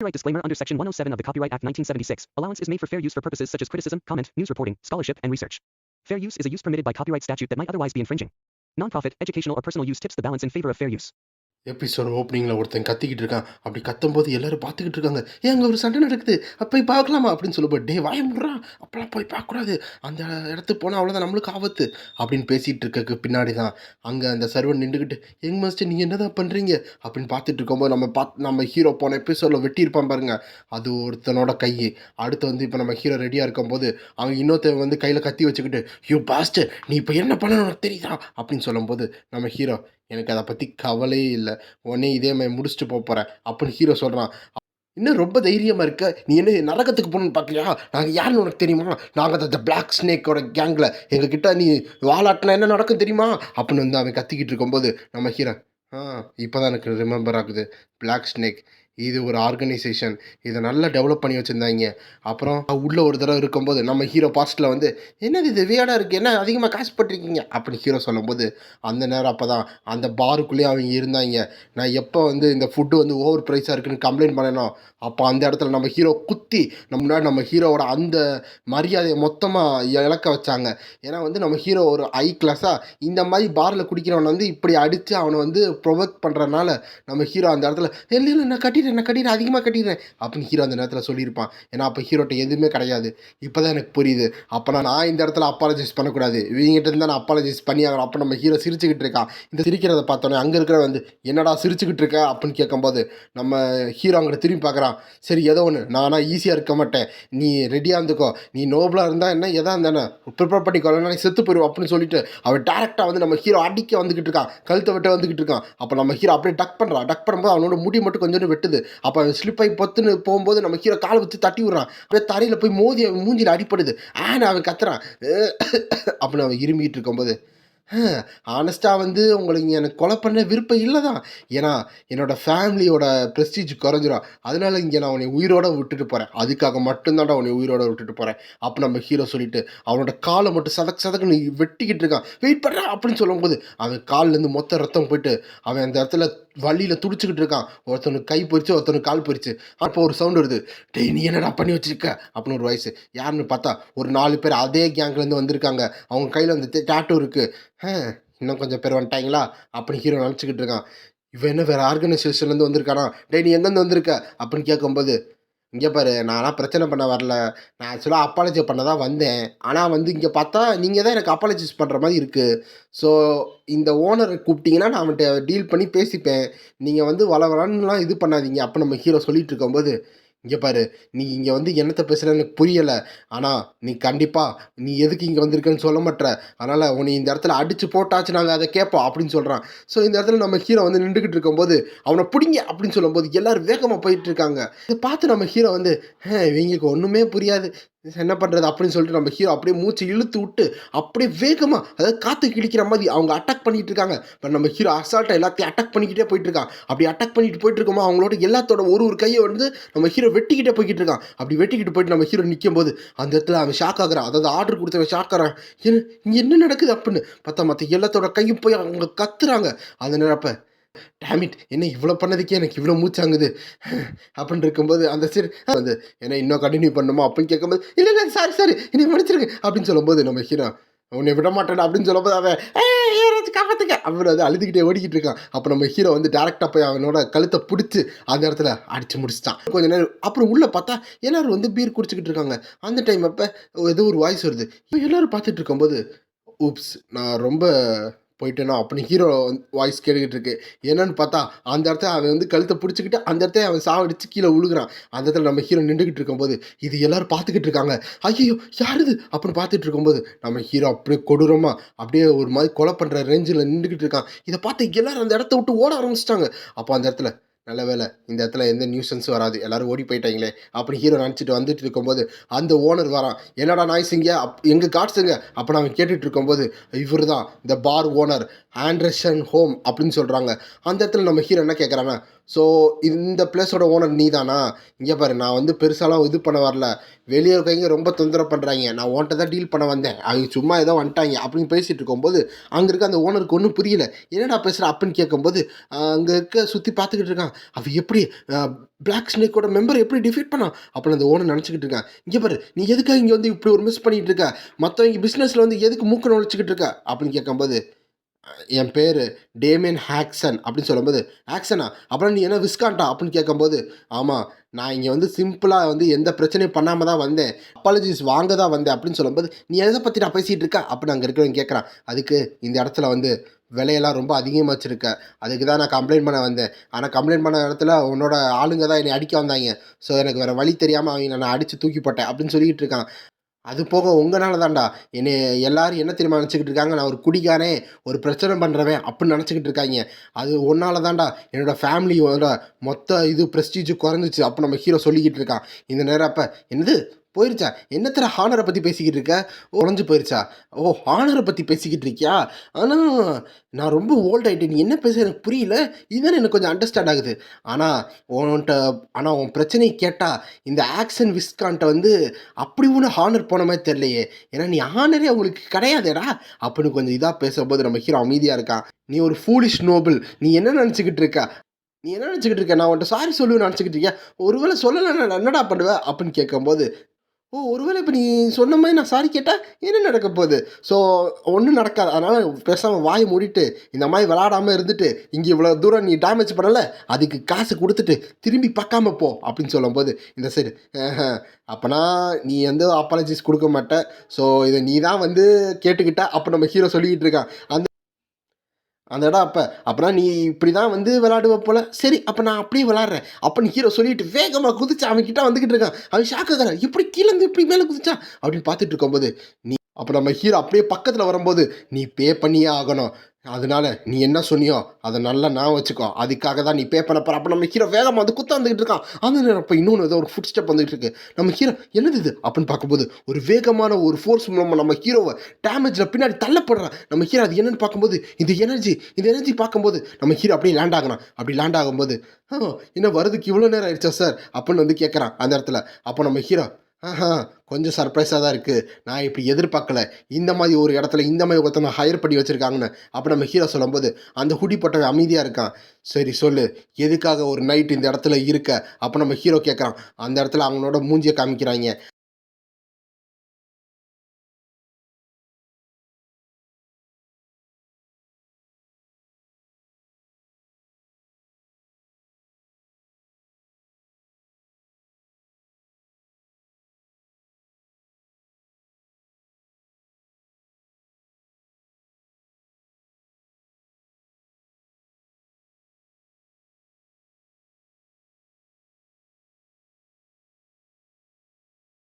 Copyright disclaimer under Section 107 of the Copyright Act 1976. Allowance is made for fair use for purposes such as criticism, comment, news reporting, scholarship, and research. Fair use is a use permitted by copyright statute that might otherwise be infringing. Non-profit, educational, or personal use tips the balance in favor of fair use. Episode ஓப்பனிங்கில் ஒருத்தன் கத்திக்கிட்டு இருக்கான். அப்படி கத்தும்போது எல்லாரும் பார்த்துக்கிட்டு இருக்காங்க. அங்கே ஒரு சண்டை நடக்குது, போய் பார்க்கலாமா அப்படின்னு சொல்லும்போது, டே வாய முடுறா, அப்பெல்லாம் போய் பார்க்கக்கூடாது, அந்த இடத்துக்கு போனால் அவ்வளோதான் நம்மளுக்கு ஆபத்து அப்படின்னு பேசிகிட்டு இருக்க பின்னாடி தான் அங்கே அந்த சர்வன் நின்றுக்கிட்டு, யங் மாஸ்டர் நீங்கள் என்ன தான் பண்ணுறீங்க அப்படின்னு பார்த்துட்டு இருக்கும்போது நம்ம ஹீரோ போன எபிசோடில் வெட்டியிருப்பான் பாருங்க, அது ஒருத்தனோட கை. அடுத்து வந்து இப்போ நம்ம ஹீரோ ரெடியாக இருக்கும்போது அவங்க இன்னொருத்தன் வந்து கையில் கத்தி வச்சுக்கிட்டு, யூ பாஸ்டர் நீ இப்போ என்ன பண்ணணும் தெரியுதா அப்படின்னு சொல்லும்போது நம்ம ஹீரோ, எனக்கு அதை பற்றி கவலையே இல்லை, உடனே இதே மாதிரி முடிச்சுட்டு போகிறேன் அப்படின்னு ஹீரோ சொல்கிறான். இன்னும் ரொம்ப தைரியமாக இருக்க, நீ என்ன நரகத்துக்கு போகணுன்னு பார்க்கலையா, நாங்கள் யாருன்னு உனக்கு தெரியுமா, நாங்கள் அந்த பிளாக் ஸ்னேக்கோட கேங்கில், எங்ககிட்ட நீ வாலாட்டினா என்ன நடக்கும் தெரியுமா அப்படின்னு வந்து அவன் கத்திக்கிட்டு இருக்கும்போது நம்ம ஹீரோ, இப்போ தான் எனக்கு ரிமெம்பர் ஆகுது, பிளாக் ஸ்னேக் இது ஒரு ஆர்கனைசேஷன், இதை நல்லா டெவலப் பண்ணி வச்சுருந்தாங்க. அப்புறம் உள்ளே ஒரு தடவை இருக்கும்போது நம்ம ஹீரோ பாஸ்ட்டில் வந்து, என்னது இது வியர்டாக இருக்குது, என்ன அதிகமாக காசு பட்டிருக்கீங்க அப்படின்னு ஹீரோ சொல்லும்போது, அந்த நேரம் அப்போ தான் அந்த பாருக்குள்ளேயே அவங்க இருந்தாங்க. நான் எப்போ வந்து இந்த ஃபுட்டு வந்து ஓவர் ப்ரைஸாக இருக்குன்னு கம்ப்ளைண்ட் பண்ணணும், அப்போ அந்த இடத்துல நம்ம ஹீரோ குத்தி முன்னாடி நம்ம ஹீரோவோட அந்த மரியாதையை மொத்தமாக இழக்க வச்சாங்க. ஏன்னா வந்து நம்ம ஹீரோ ஒரு ஹை கிளாஸாக இந்த மாதிரி பாரில் குடிக்கிறவனை வந்து இப்படி அடித்து அவனை வந்து ப்ரொவோக் பண்ணுறதுனால நம்ம ஹீரோ அந்த இடத்துல, இல்லை இல்லை நான் கட்டிடுறேன் அதிகமாக கட்டிடுறேன் அப்படின்னு ஹீரோ அந்த நேரத்தில் சொல்லியிருப்பான். ஏன்னா அப்போ ஹீரோட்ட எதுவுமே கிடையாது. இப்போ தான் எனக்கு புரியுது, அப்போ நான் இந்த இடத்துல அப்பாலஜைஸ் பண்ணக்கூடாது, இவங்ககிட்ட இருந்தால் நான் அப்பாலஜைஸ் பண்ணி ஆகணும். அப்போ நம்ம ஹீரோ சிரிச்சுக்கிட்டு இருக்கான். இந்த சிரிக்கிறத பார்த்தோன்னே அங்கே இருக்கிற வந்து, என்னடா சிரிச்சுக்கிட்டு இருக்க அப்படின்னு கேட்கும்போது நம்ம ஹீரோ அங்கே திரும்பி பார்க்குறான். சரி ஏதோ ஒன்று, நானா ஈஸியாக இருக்க மாட்டேன், நீ ரெடியாக இருந்துக்கோ, நீ நோபலாக இருந்தால் என்ன எதாக இருந்தானே ப்ரிப்பேர் பண்ணிக்கோ, நீ செத்து போயிடுவோம் அப்படின்னு சொல்லிட்டு அவன் டேரெக்டாக வந்து நம்ம ஹீரோ அடிக்க வந்துக்கிட்டு இருக்கான், கழுத்தை விட்டு வந்துக்கிட்டு இருக்கான். அப்போ நம்ம ஹீரோ அப்படியே டக் பண்ணும்போது அவனோட முடி மட்டும் கொஞ்சம் வெட்டுது. அப்போ அவன் ஸ்லிப் ஆகி பொத்துன்னு போகும்போது நம்ம ஹீரோ காலை வச்சு தட்டி விடுறான். அப்படியே தரையில் போய் மோதி அவன் மூஞ்சியில் அடிப்படுது. அவன் கத்துறான் அப்படின்னு அவன் இருமிக்கிட்டு இருக்கும்போது, ஆனஸ்ட்டாக வந்து உங்களுக்கு எனக்கு கொலை பண்ண விருப்பம் இல்லை தான், ஏன்னா என்னோடய ஃபேமிலியோட ப்ரெஸ்டீஜ் குறைஞ்சிரும், அதனால இங்கே நான் உன்னை உயிரோடு விட்டுட்டு போகிறேன், அதுக்காக மட்டும்தான்டா உன்னை உயிரோடு விட்டுட்டு போகிறேன் அப்போ நம்ம ஹீரோ சொல்லிட்டு அவனோட காலை மட்டும் சதக்குன்னு வெட்டிக்கிட்டு இருக்கான். வெயிட் பண்ணுறா அப்படின்னு சொல்லும்போது அவன் கால்லேருந்து மொத்த ரத்தம் போயிட்டு அவன் அந்த இடத்துல வழியில் துடிச்சிக்கிட்டு இருக்கான். ஒருத்தனுக்கு கை போயிடுச்சு, ஒருத்தனுக்கு கால் போயிடுச்சு. அப்போ ஒரு சவுண்ட் வருது, டேய் நீ என்னடா பண்ணி வச்சிருக்க அப்படின்னு ஒரு வயசு. யாருன்னு பார்த்தா ஒரு 4 பேர் அதே கேங்க்லேருந்து வந்திருக்காங்க. அவங்க கையில் வந்து டேட்டூ இருக்குது. இன்னும் கொஞ்சம் பேர் வந்துட்டாங்களா அப்படின்னு ஹீரோ நினச்சிக்கிட்டு இருக்கான். இவன் என்ன வேறு ஆர்கனைசேஷன்லேருந்து வந்திருக்கானா, டே நீ எங்கேருந்து வந்திருக்க அப்படின்னு கேட்கும்போது, இங்கே பாரு நான்லாம் பிரச்சனை பண்ண வரல, நான் ஆக்சுவலாக அப்பாலஜி பண்ண தான் வந்தேன், ஆனால் வந்து இங்கே பார்த்தா நீங்கள் தான் எனக்கு அப்பாலஜைஸ் பண்ணுற மாதிரி இருக்குது, ஸோ இந்த ஓனரை கூப்பிட்டிங்கன்னா நான் அவன்கிட்ட டீல் பண்ணி பேசிப்பேன், நீங்கள் வந்து வளவலான்லாம் இது பண்ணாதீங்க அப்போ நம்ம ஹீரோ சொல்லிகிட்டு இருக்கும்போது, இங்கே பாரு நீ இங்கே வந்து என்னத்தை பேசுகிற எனக்கு புரியலை, ஆனால் நீ கண்டிப்பாக நீ எதுக்கு இங்கே வந்திருக்கன்னு சொல்ல மாட்ற, அதனால் உன்னை இந்த இடத்துல அடித்து போட்டாச்சு நாங்கள் அதை கேட்போம் அப்படின்னு சொல்கிறான். ஸோ இந்த இடத்துல நம்ம ஹீரோ வந்து நின்றுக்கிட்டு இருக்கும்போது அவனை பிடிங்க அப்படின்னு சொல்லும்போது எல்லோரும் வேகமாக போயிட்டு இருக்காங்க. இதை பார்த்து நம்ம ஹீரோ வந்து, இவங்களுக்கு ஒன்றுமே புரியாது, என்ன பண்ணுறது அப்படின்னு சொல்லிட்டு நம்ம ஹீரோ அப்படியே மூச்சு இழுத்து விட்டு அப்படியே வேகமாக, அதாவது காற்று கிழிக்கிற மாதிரி அவங்க அட்டாக் பண்ணிட்டு இருக்காங்க. இப்போ நம்ம ஹீரோ அசால்ட்டாக எல்லாத்தையும் அட்டாக் பண்ணிக்கிட்டே போயிட்டு இருக்கான். அப்படி அட்டாக் பண்ணிட்டு போயிட்டு இருக்கோமோ அவங்களோட எல்லாத்தோட ஒரு கையை வந்து நம்ம ஹீரோ வெட்டிக்கிட்டே போய்கிட்டு இருக்கான். அப்படி வெட்டிக்கிட்டு போயிட்டு நம்ம ஹீரோ நிற்கும் போது அந்த இடத்துல அவன் ஷாக் ஆகுறான். அதாவது ஆர்டர் கொடுத்தவன் ஷாக் ஆகிறான். இங்கே என்ன நடக்குது அப்படின்னு பார்த்தா மற்ற எல்லாத்தோட கையும் போய் அவங்க கத்துறாங்க. அந்த நேரப்ப, டேமிட் என்ன இவ்வளோ பண்ணதுக்கே எனக்கு இவ்வளோ மூச்சாங்குது அப்படின்னு இருக்கும்போது அந்த சரி வந்து ஏன்னா இன்னும் கண்டினியூ பண்ணணுமா அப்படின்னு கேட்கும்போது, இல்லை சாரி என்னை மன்னிச்சிருங்க அப்படின்னு சொல்லும்போது நம்ம ஹீரோ, உன்னை விட மாட்டேன் அப்படின்னு சொல்லும்போது அவன் காப்பாற்றுங்க அப்படின்னு வந்து அழுதுகிட்டே ஓடிக்கிட்டு இருக்கான். அப்போ நம்ம ஹீரோ வந்து டேரெக்டாக போய் அவனோட கழுத்தை பிடிச்சி அந்த இடத்துல அடித்து முடிச்சிட்டான். கொஞ்சம் நேரம் அப்புறம் உள்ளே பார்த்தா எல்லோரும் வந்து பீர் குடிச்சிக்கிட்டு இருக்காங்க. அந்த டைம் அப்போ ஏதோ ஒரு வாய்ஸ் வருது. இப்போ எல்லோரும் பார்த்துட்டு இருக்கும்போது, ஊப்ஸ் நான் ரொம்ப போயிட்டேனா அப்படின்னு ஹீரோ வாய்ஸ் கேட்டுக்கிட்டு இருக்கு. என்னன்னு பார்த்தா அந்த இடத்துல அவன் வந்து கழுத்தை பிடிச்சிக்கிட்டு அந்த இடத்த அவன் சாவடிச்சு கீழே விழுகிறான். அந்த இடத்துல நம்ம ஹீரோ நின்றுக்கிட்டு இருக்கும்போது இது எல்லாரும் பார்த்துக்கிட்டு இருக்காங்க. ஐயோ யாருது அப்படின்னு பார்த்துட்டு இருக்கும்போது நம்ம ஹீரோ அப்படியே கொடூரமாக அப்படியே ஒரு மாதிரி கொலை பண்ணுற ரேஞ்சில் நின்றுக்கிட்டு இருக்கான். இதை பார்த்து எல்லாரும் அந்த இடத்த விட்டு ஓட ஆரம்பிச்சிட்டாங்க. அப்போ அந்த இடத்துல, நல்ல வேலை இந்த இடத்துல எந்த நியூசன்ஸும் வராது, எல்லோரும் ஓடி போயிட்டாங்களே அப்படி ஹீரோ நினச்சிட்டு வந்துட்டு இருக்கும்போது அந்த ஓனர் வரான். என்னடா நாய்ஸிங்க எங்கள் காட்ஸுங்க அப்படின்னு அவன் கேட்டுட்டு இருக்கும்போது, இவர் தான் இந்த பார் ஓனர் ஆண்டர்சன் ஹோம் அப்படின்னு சொல்கிறாங்க. அந்த இடத்துல நம்ம ஹீரோ என்ன கேட்குறான்னா, ஸோ இந்த பிளேஸோட ஓனர் நீ தானா? இங்க பாரு நான் வந்து பெருசாலாம் இது பண்ண வரல. வெளிய இருக்கவைங்க ரொம்ப தொந்தரவு பண்றாய்ங்க. நான் உன்ட்ட தான் டீல் பண்ண வந்தேன். அவைங்க சும்மா ஏதோ வந்துட்டாய்ங்க அப்படின்னு பேசிட்டு இருக்கும்போது, அங்க இருக்க அந்த ஓனருக்கு ஒண்ணும் புரியல. என்னடா பேசுற? அப்படின்னு கேட்கும்போது, அங்க இருக்க சுத்தி பார்த்துக்கிட்டு இருக்கான். அவன் எப்படி அ பிளாக் ஸ்னேக்கோட மெம்பர எப்படி டிஃபீட் பண்ணான்? அப்படின்னு அந்த ஓனர் நெனச்சுக்கிட்டு இருக்கான். இங்க பாரு நீ எதுக்காக இங்க வந்து இப்படி ஒரு மிஸ் பண்ணிட்டு இருக்க? மத்தவங்க பிசினஸ்ல வந்து எதுக்கு மூக்க நுழைச்சுக்கிட்டு இருக்க? அப்படின்னு கேட்கும்போது என் பேரு டேமியன் ஹாக்சன் அப்படின்னு சொல்லும்போது, "ஹாக்சனா? அப்புறம் நீ என்ன விஸ்கான்ட்டா?" அப்படின்னு கேட்கும்போது, "ஆமா, நான் இங்க வந்து சிம்பிளா வந்து எந்த பிரச்சனையும் பண்ணாம தான் வந்தேன். அப்பாலஜிஸ் வாங்க தான் வந்தேன்." அப்படின்னு சொல்லும்போது, "நீ எத பத்திடா பேசிட்டு இருக்க?" அப்படின்னு அங்க இருக்கிறவன் கேட்கறான். "அதுக்கு இந்த இடத்துல வந்து விலையெல்லாம் ரொம்ப அதிகமா வச்சிருக்க. அதுக்கு தான் நான் கம்ப்ளைண்ட் பண்ண வந்தேன். ஆனா கம்ப்ளைண்ட் பண்ண இடத்துல உன்னோட ஆளுங்க தான் என்னைய அடிக்க வந்தாய்ங்க. ஸோ எனக்கு வேற வழி தெரியாம அவைங்கள நான் அடிச்சு தூக்கி போட்டேன்." அப்படின்னு சொல்லிக்கிட்டு இருக்கான். அது போக உங்கனால தான்டா. என்னைய எல்லாரும் என்ன தெரியுமா நெனச்சுக்கிட்டு இருக்காங்க? நான் ஒரு குடிகாரன், ஒரு பிரச்சனை பண்றவன் அப்டின்னு நெனச்சுக்கிட்டு இருக்காய்ங்க. அது உன்னால தான்டா என்னோட ஃபேமிலியோட மொத்த இது பிரஸ்டீஜ் கொறஞ்சுச்சு. அப்ப நம்ம ஹீரோ சொல்லிக்கிட்டு இருக்கான். இந்த நேரம் அப்ப, "என்னது போயிருச்சா? என்னத்தடா ஹானர பத்தி பேசிக்கிட்டு இருக்க? உடைஞ்சு போயிருச்சா? ஓ! ஹானர பத்தி பேசிக்கிட்டு இருக்கியா? ஆனா நான் ரொம்ப ஓல்ட் ஆயிட்டேன். நீ என்ன பேசுற எனக்கு புரியல. இதுதானே எனக்கு கொஞ்சம் அண்டர்ஸ்டாண்ட் ஆகுது. ஆனா உன்ட்ட ஆனா உன் பிரச்சனைய கேட்டா, இந்த ஆக்ஷன் விஸ்கான்ட்ட வந்து அப்படி ஒண்ணும் ஹானர் போன மாரி தெரியலையே. ஏன்னா நீ ஹானரே அவங்களுக்கு கிடையாதேடா! அப்படின்னு கொஞ்சம் இதா பேசும்போது நம்ம ஹீரோ அமைதியா இருக்கான். நீ ஒரு ஃபூலிஷ் நோபிள். நீ என்ன நெனச்சுக்கிட்டு இருக்க? நீ என்ன நெனச்சுக்கிட்டு இருக்க? நான் உன்ட்ட சாரி சொல்லுவேன்னு நெனச்சுக்கிட்டு இருக்கியா? ஒருவேள சொல்லலன்னா நான் என்னடா பண்ணுவ? அப்படின்னு கேட்கும்போது, ஓ! ஒருவேள இப்ப நீ சொன்ன மாரி நான் சாரி கேட்டா, என்ன நடக்க போது? ஸோ ஒண்ணும் நடக்காது. அதனால பேசாம வாய மூடிட்டு, இந்த மாரி விளையாடாம இருந்துட்டு, இங்க இவ்வளோ தூரம் நீ டேமேஜ் பண்ணல, அதுக்கு காசு குடுத்துட்டு, திரும்பி பாக்காம போ! அப்படின்னு சொல்லும்போது, இந்த சைடு, அப்பன்னா நீ வந்து அப்பாலஜிஸ் குடுக்க மாட்ட. ஸோ இத நீ தான் வந்து கேட்டுக்கிட்ட. அப்ப நம்ம ஹீரோ சொல்லிக்கிட்டு இருக்கான். அந்த இடம் அப்ப. அப்பன்னா நீ இப்படிதான் வந்து விளையாடுவ போல. சரி, அப்ப நான் அப்படியே விளையாடுறேன். அப்படின்னு ஹீரோ சொல்லிட்டு வேகமா குதிச்சு அவன் கிட்ட வந்துகிட்டு இருக்கான். அவன் ஷாக் ஆகுறான். எப்படி கீழ இருந்து இப்படி மேல குதிச்சான்? அப்படின்னு பார்த்துட்டு இருக்கும்போது, அப்ப நம்ம ஹீரோ அப்படியே பக்கத்துல வரும்போது, "நீ பே பண்ணியே ஆகணும். அதனால நீ என்ன சொன்னியோ, அத நல்லா ஞாபகம் வச்சுக்கோ. அதுக்காக தான் நீ பே பண்ண போற." அப்ப நம்ம ஹீரோ வேகமா வந்து குத்த வந்துகிட்டு இருக்கான். அந்த நேரம் அப்ப இன்னொன்னு ஏதோ ஒரு ஃபுட் ஸ்டெப் வந்துகிட்டு இருக்கு. நம்ம ஹீரோ என்னது இது? அப்படின்னு பார்க்கும்போது, ஒரு வேகமான ஒரு ஃபோர்ஸ் மூலமா நம்ம ஹீரோவ டேமேஜ்ல பின்னாடி தள்ளப்படுறான். நம்ம ஹீரோ அது என்னன்னு பார்க்கும்போது, இந்த எனர்ஜி பார்க்கும்போது, நம்ம ஹீரோ அப்படியே லேண்ட் ஆகுறான். அப்படி லேண்ட் ஆகும்போது, "ஆ என்ன வரதுக்கு இவ்வளோ நேரம் ஆயிடுச்சா சார்?" அப்படின்னு வந்து கேட்கறான் அந்த இடத்துல. அப்போ நம்ம ஹீரோ, "ஆஹா, கொஞ்சம் சர்ப்ரைஸா தான் இருக்கு. நான் இப்படி எதிர்பார்க்கல. இந்த மாரி ஒரு இடத்துல இந்த மாரி ஒருத்தன ஹையர் பண்ணி வச்சிருக்காங்கன்னு." அப்ப நம்ம ஹீரோ சொல்லும்போது, அந்த ஹூடி போட்டவன் அமைதியா இருக்கான். "சரி சொல்லு, எதுக்காக ஒரு நைட் இந்த இடத்துல இருக்க?" அப்ப நம்ம ஹீரோ கேட்கறான். அந்த இடத்துல அவனோட மூஞ்சிய காமிக்கிறாய்ங்க.